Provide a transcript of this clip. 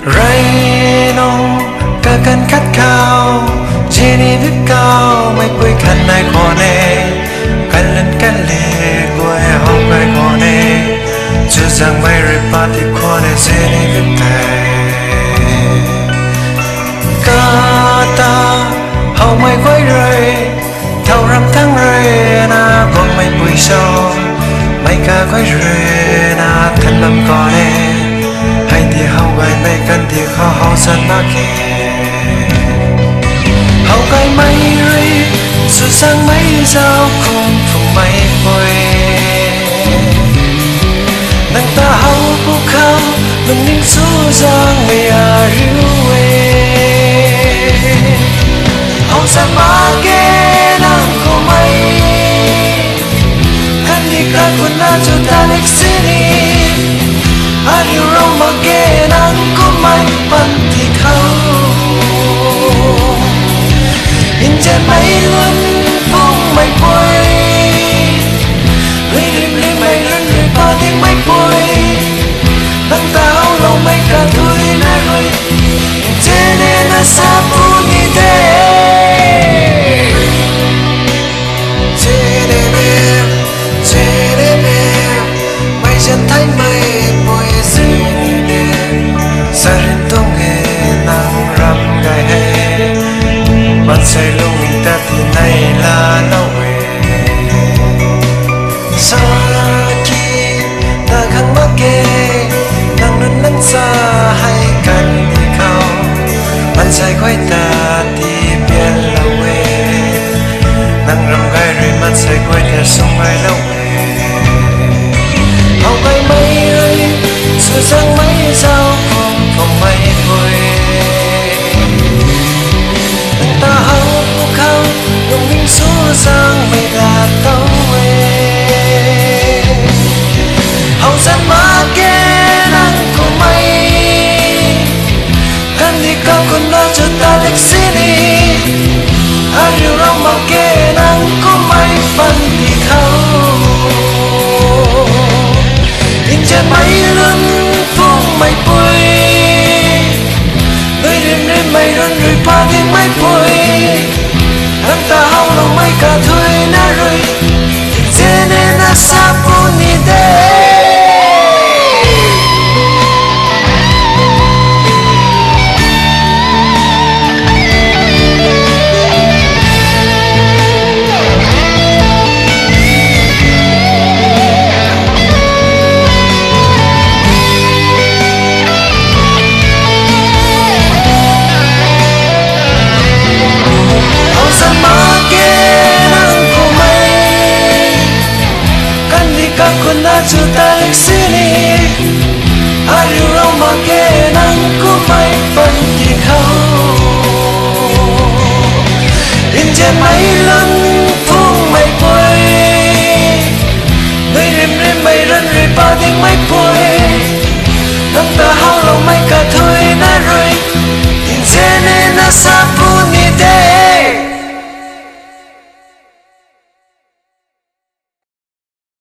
Raino cả căn khát khao chỉ đi biết cao mấy quê khăn này khó nè căn lên căn lệ quê học cái khó nè chưa rằng mấy rơi ba thì khó nè chỉ đi biết tệ cả ta hậu mấy quay rơi thâu rắm tháng rơi na còn mấy buổi sau mấy ca quay rơi na thân lâm có nè hay thì hậu gái mấy căn thì khó hậu sân mà kia hậu gái mấy rơi sự sang mấy giao không cùng mấy quay nâng ta hậu bu khao đừng nín số giang mây à riu hậu sang mà kia nâng cô mấy khăn đi cả quân na cho ta lịch sử Hãy rong mà kê nắng có may bắn thì khâu in trên mấy luân phong mây quay lấy đêm lên mây lên người ba tiếng mây quay nắng tao lâu mây cả thôi nè rồi trên đây là xa phố như thế trên đêm mây chân thấy mây sarin tong he nang ram gai he ban sai lung in ta ti nai la no we sa ki ta khang ma ke nang nun nang sa hai kan đi khao ban sai khoi ta ti pian la we nang ram gai ri man sai khoi ta sung gai la